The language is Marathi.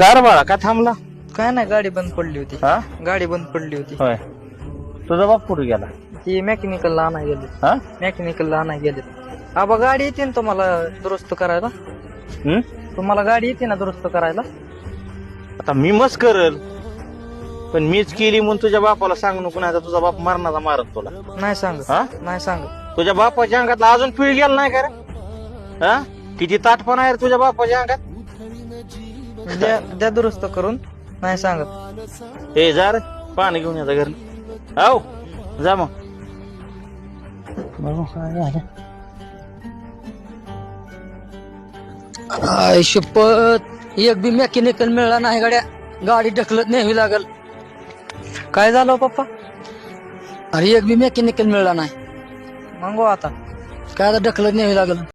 कार बाळा का थांबला? काय नाही, गाडी बंद पडली होती. हा गाडी बंद पडली होती. होय. तुझा बाप कुठे गेला? ती मेकॅनिकलला आणाय गेले. हा मेकॅनिकलला आणाय गेले. आबा गाडी येते ना तुम्हाला दुरुस्त करायला? हम्म? तुम्हाला गाडी येते ना दुरुस्त करायला? आता मी मस्त करल, पण मीच केली म्हणून तुझ्या बापाला सांगू नको, नाही तर तुझा बाप मरणाचा मारत तुला. नाही सांगत. हा? नाही सांगत. तुझ्या बापाच्या अंगातला अजून पिळ गेला नाही का रे? हा किती ताटपणा आहे रे तुझ्या बापाच्या अंगात. द्या द्या दुरुस्त करून. नाही सांगत. हे जा रे पाणी घेऊन याचा घरी. आव जा मग. बघू काय झालं. आय शपथ, एक बी मेकॅनिकल मिळाला नाही गाड्या. गाडी ढकलत न्यावी लागल. काय झालं हो पप्पा? अरे एक बी मेकॅनिकल मिळाला नाही. मग हो आता काय आता ढकलत न्यावी लागल.